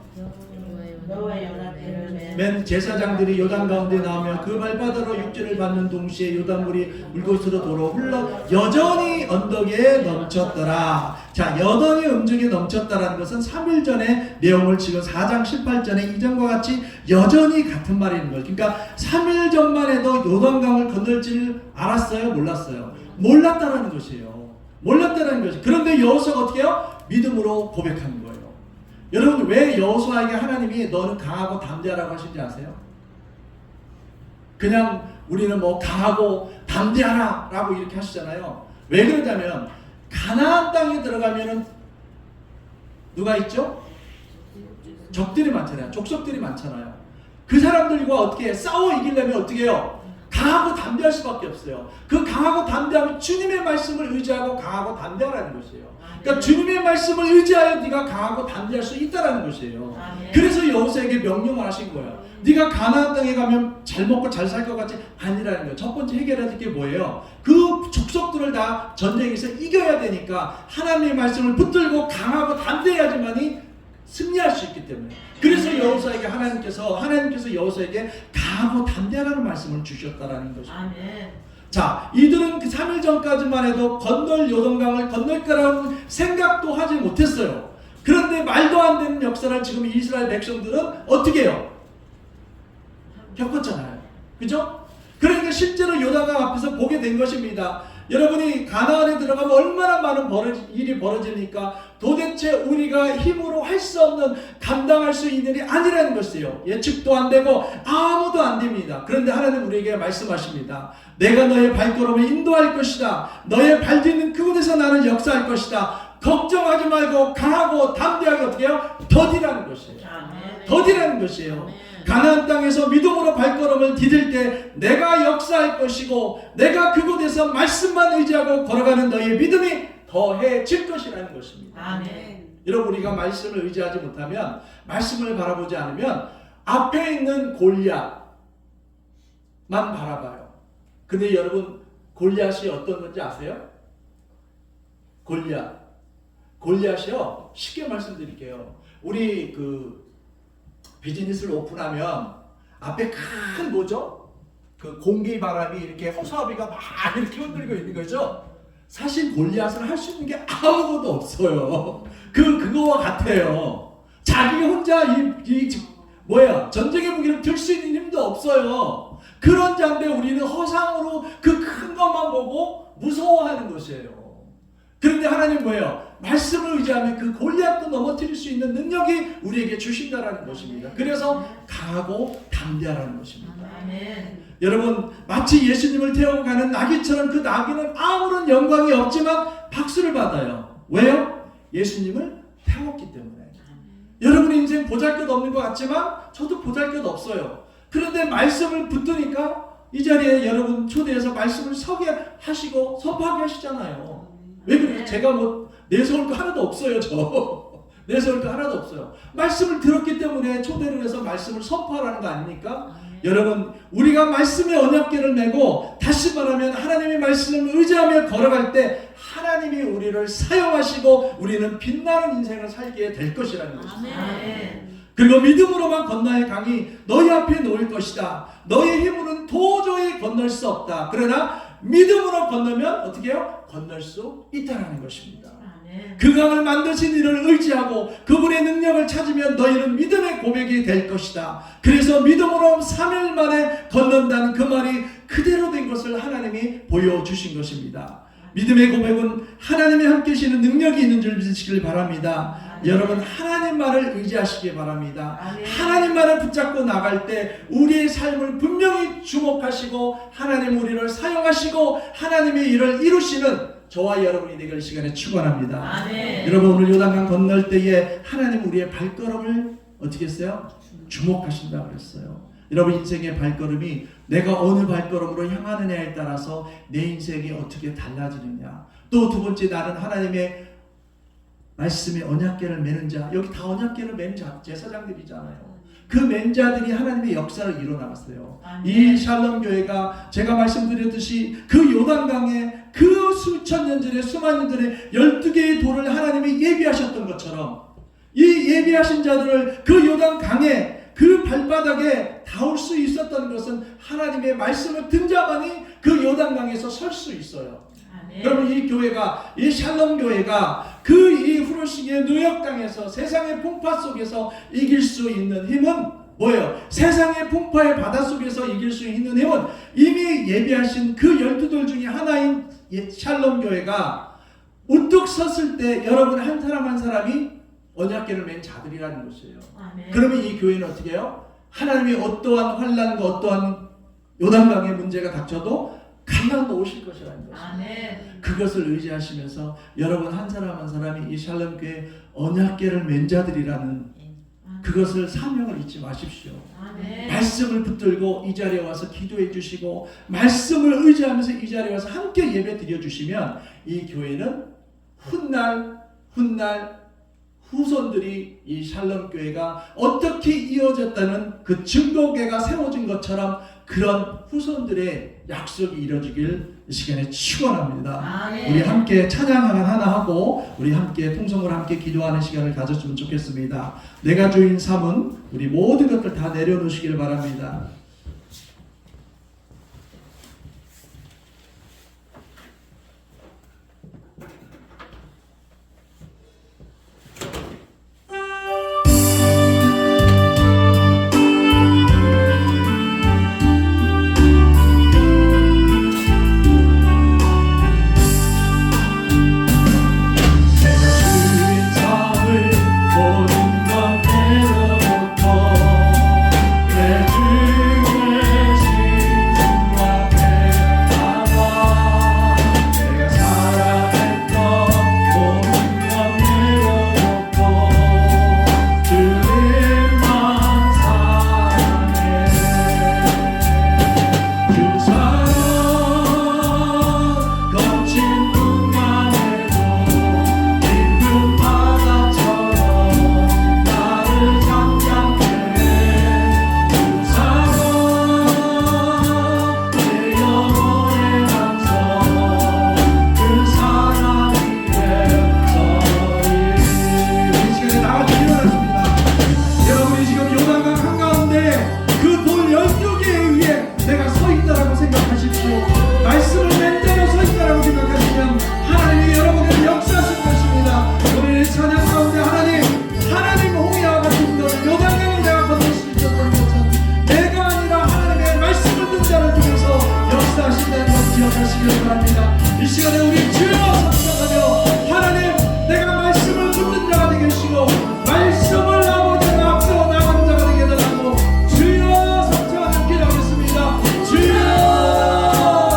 너와 연합회를 맨 제사장들이 요단 가운데 나오면 그 발바닥으로 육지를 받는 동시에 요단물이 물곳으로 도로 흘러 여전히 언덕에 넘쳤더라. 자, 여전히 움직에 넘쳤다라는 것은 3일 전에 내용을 지금 4장 18절에 이전과 같이 여전히 같은 말인 거예요. 그러니까 3일 전만 해도 요단강을 건널 줄 알았어요? 몰랐어요? 몰랐다라는 것이에요. 몰랐다라는 것이에요. 그런데 여호수아가 어떻게 해요? 믿음으로 고백하는 거예요. 여러분 왜 여호수아에게 하나님이 너는 강하고 담대하라고 하신지 아세요? 그냥 우리는 뭐 강하고 담대하라 라고 이렇게 하시잖아요. 왜 그러냐면 가나안 땅에 들어가면은 누가 있죠? 적들이 많잖아요. 족속들이 많잖아요. 그 사람들과 어떻게 싸워 이기려면 어떻게 해요? 강하고 담대할 수밖에 없어요. 그 강하고 담대하면 주님의 말씀을 의지하고 강하고 담대하라는 것이에요. 그러니까 주님의 말씀을 의지하여 네가 강하고 담대할 수 있다라는 것이에요. 그래서 여호수아에게 명령을 하신 거예요. 네가 가나안 땅에 가면 잘 먹고 잘 살 것 같지 아니라는 거예요. 첫 번째 해결해야 될 게 뭐예요? 그 족속들을 다 전쟁에서 이겨야 되니까 하나님의 말씀을 붙들고 강하고 담대해야지만이 승리할 수 있기 때문에. 그래서 여호수아에게 하나님께서 여호수아에게 강하고 담대하라는 말씀을 주셨다라는 것입니다. 아멘. 자, 이들은 그 3일 전까지만 해도 건널 요단강을 건널 거라는 생각도 하지 못했어요. 그런데 말도 안 되는 역사를 지금 이스라엘 백성들은 어떻게 해요? 겪었잖아요. 그죠? 그러니까 실제로 요단강 앞에서 보게 된 것입니다. 여러분이 가나안에 들어가면 얼마나 많은 일이 벌어집니까? 도대체 우리가 힘으로 할 수 없는 감당할 수 있는 일이 아니라는 것이에요. 예측도 안 되고 아무도 안 됩니다. 그런데 하나님 우리에게 말씀하십니다. 내가 너의 발걸음을 인도할 것이다. 너의 발 딛는 그곳에서 나는 역사할 것이다. 걱정하지 말고 강하고 담대하게 어떻게 해요? 더디라는 것이에요. 더디라는 것이에요. 가나안 땅에서 믿음으로 발걸음을 디딜 때 내가 역사할 것이고 내가 그곳에서 말씀만 의지하고 걸어가는 너의 믿음이 더해질 것이라는 것입니다. 아멘. 여러분 우리가 말씀을 의지하지 못하면 말씀을 바라보지 않으면 앞에 있는 골리앗만 바라봐요. 근데 여러분 골리앗이 어떤 건지 아세요? 골리앗이요. 쉽게 말씀드릴게요. 우리 비즈니스를 오픈하면 앞에 큰 뭐죠? 그 공기 바람이 이렇게 호수아비가 막 이렇게 흔들고 있는 거죠. 사실 골리앗을 할 수 있는 게 아무것도 없어요. 그거와 같아요. 자기가 혼자 전쟁의 무기를 들 수 있는 힘도 없어요. 그런 자인데 우리는 허상으로 그 큰 것만 보고 무서워하는 것이에요. 그런데 하나님 뭐예요? 말씀을 의지하면 그 골리앗도 넘어뜨릴 수 있는 능력이 우리에게 주신다라는 것입니다. 그래서 강하고 담대하라는 것입니다. 아멘. 여러분 마치 예수님을 태우고 가는 나귀처럼 그 나귀는 아무런 영광이 없지만 박수를 받아요. 왜요? 예수님을 태웠기 때문에. 여러분 인생 보잘것없는 것 같지만 저도 보잘것 없어요. 그런데 말씀을 붙드니까 이 자리에 여러분 초대해서 말씀을 서게 하시고 선포하게 하시잖아요. 왜 그래요? 제가 내세울 거 하나도 없어요. 내세울 거 하나도 없어요. 말씀을 들었기 때문에 초대를 해서 말씀을 선포하라는 거 아닙니까? 여러분 우리가 말씀의 언약궤를 메고 다시 말하면 하나님의 말씀을 의지하며 걸어갈 때 하나님이 우리를 사용하시고 우리는 빛나는 인생을 살게 될 것이라는 것입니다. 아멘. 그리고 믿음으로만 건너의 강이 너희 앞에 놓일 것이다. 너희 힘으로는 도저히 건널 수 없다. 그러나 믿음으로 건너면 어떻게 해요? 건널 수 있다는 것입니다. 아멘. 그 강을 만드신 이를 의지하고 그분의 능력을 찾으면 너희는 믿음의 고백이 될 것이다. 그래서 믿음으로 3일 만에 건넌다는 그 말이 그대로 된 것을 하나님이 보여주신 것입니다. 믿음의 고백은 하나님이 함께 하시는 능력이 있는 줄 믿으시길 바랍니다. 여러분 하나님 말을 의지하시기 바랍니다. 하나님 말을 붙잡고 나갈 때 우리의 삶을 분명히 주목하시고 하나님 우리를 사용하시고 하나님의 일을 이루시는 저와 여러분이 되길 시간에 축원합니다. 아멘. 여러분 오늘 요단강 건널 때에 하나님 우리의 발걸음을 어떻게 했어요? 주목하신다고 그랬어요. 여러분 인생의 발걸음이 내가 어느 발걸음으로 향하느냐에 따라서 내 인생이 어떻게 달라지느냐. 또 두 번째 나는 하나님의 말씀의 언약궤를 매는 자. 여기 다 언약궤를 맨 제사장들이잖아요. 그 맨 자들이 하나님의 역사를 이뤄나갔어요. 이 샬롬 교회가 제가 말씀드렸듯이 그 요단강에 그 수천 년 전에 수만 년 전에 12개의 돌을 하나님이 예비하셨던 것처럼 이 예비하신 자들을 그 요단강에 그 발바닥에 닿을 수 있었던 것은 하나님의 말씀을 듣는 자만이 그 요단강에서 설 수 있어요. 여러분 이 교회가 이 샬롬 교회가 그 이 후르시기의 누역 땅에서 세상의 풍파 속에서 이길 수 있는 힘은 뭐예요? 세상의 풍파의 바다 속에서 이길 수 있는 힘은 이미 예비하신 그 12돌 중에 하나인 샬롬 교회가 우뚝 섰을 때 여러분 한 사람 한 사람이 언약궤를 맨 자들이라는 것이에요. 그러면 이 교회는 어떻게 해요? 하나님이 어떠한 환난과 어떠한 요단강의 문제가 닥쳐도 가만 놓으실 것이라는 것입니다. 그것을 의지하시면서 여러분 한 사람 한 사람이 이 샬롬 교회 언약궤를 맨 자들이라는 그것을 사명을 잊지 마십시오. 말씀을 붙들고 이 자리에 와서 기도해 주시고 말씀을 의지하면서 이 자리에 와서 함께 예배 드려 주시면 이 교회는 훗날 후손들이 이 샬롬 교회가 어떻게 이어졌다는 그 증거궤가 세워진 것처럼 그런 후손들의 약속이 이루어지길 이 시간에 축원합니다. 우리 함께 찬양 하나 하고 우리 함께 통성으로 함께 기도하는 시간을 가졌으면 좋겠습니다. 내가 주인 삶은 우리 모든 것들 다 내려놓으시길 바랍니다. 이 시간에 우리 주여 선포하며 하나님 내가 말씀을 듣는 자가 되게 하시고 말씀을 아버지가 앞서 나가는 자가 되게 해달라고 주여 선포하며 기도하겠습니다. 주여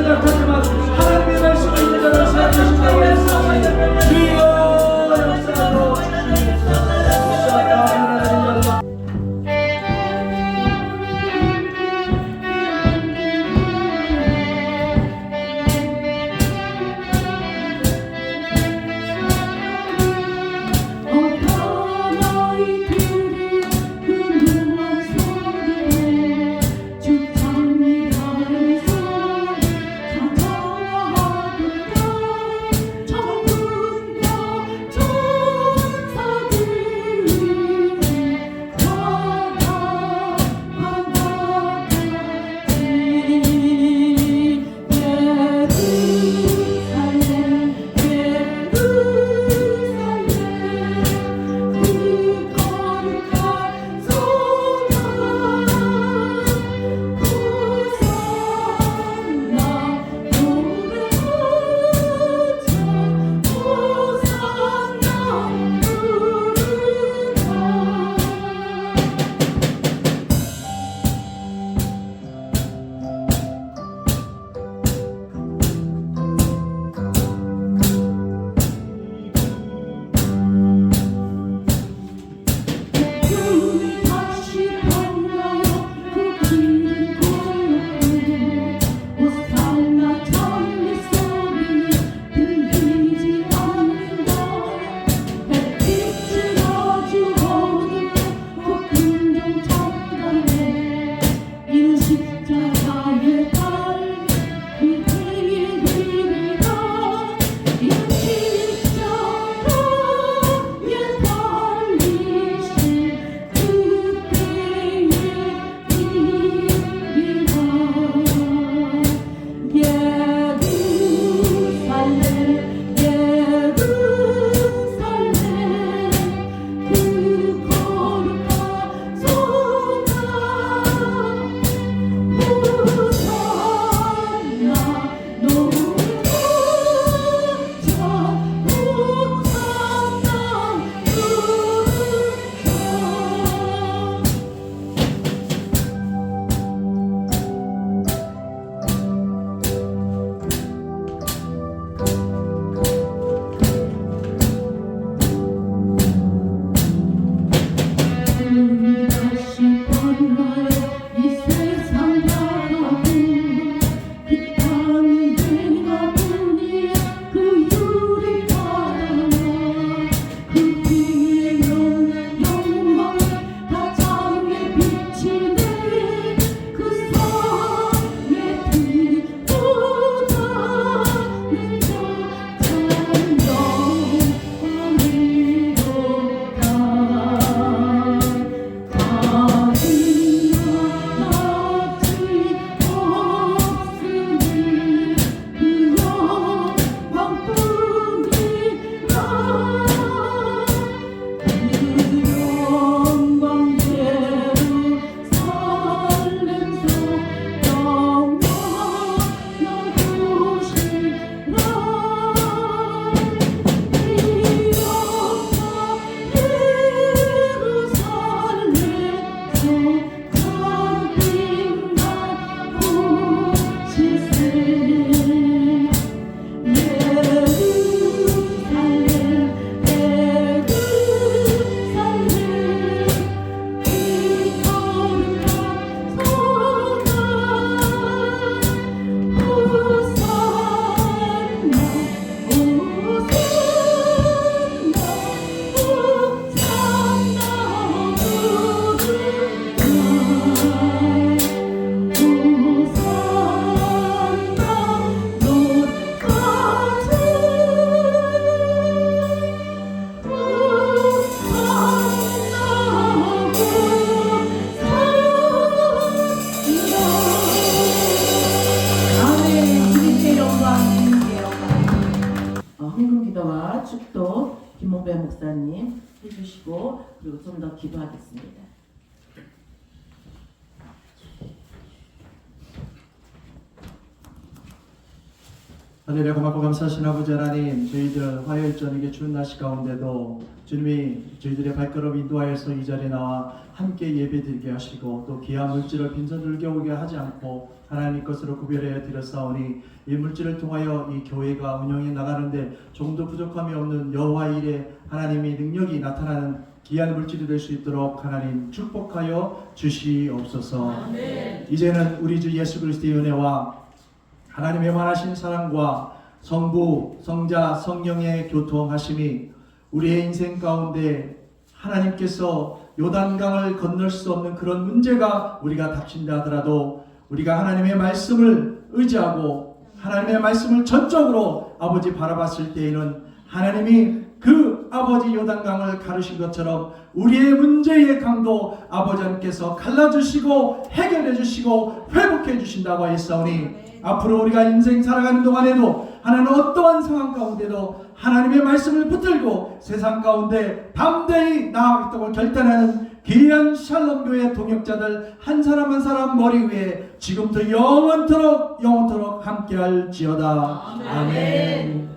생각하지만 하나님의 말씀을 이 자를 살려주신다고 했사오니 주여 역사로 김홍배 목사님 해주시고 그리고 좀 더 기도하겠습니다. 하늘에 고맙고 감사하신 아버지 하나님, 저희들 화요일 저녁에 추운 날씨 가운데도 주님이 저희들의 발걸음 인도하여서 이 자리에 나와 함께 예배드리게 하시고 또 귀한 물질을 빈손 들게 오게 하지 않고 하나님 것으로 구별하여 드렸사오니 이 물질을 통하여 이 교회가 운영해 나가는데 조금도 부족함이 없는 여호와 일에 하나님의 능력이 나타나는 귀한 물질이 될 수 있도록 하나님 축복하여 주시옵소서. 아멘. 이제는 우리 주 예수 그리스도의 은혜와 하나님의 원하신 사랑과 성부, 성자, 성령의 교통하심이 우리의 인생 가운데 하나님께서 요단강을 건널 수 없는 그런 문제가 우리가 닥친다 하더라도 우리가 하나님의 말씀을 의지하고 하나님의 말씀을 전적으로 아버지 바라봤을 때에는 하나님이 그 아버지 요단강을 가르신 것처럼 우리의 문제의 강도 아버지 하나님께서 갈라주시고 해결해주시고 회복해주신다고 했사오니 앞으로 우리가 인생 살아가는 동안에도 하나님 어떠한 상황 가운데도 하나님의 말씀을 붙들고 세상 가운데 담대히 나아가겠다고 결단하는 귀한 샬롬교회 동역자들 한 사람 한 사람 머리 위에 지금부터 영원토록 함께할지어다. 아멘.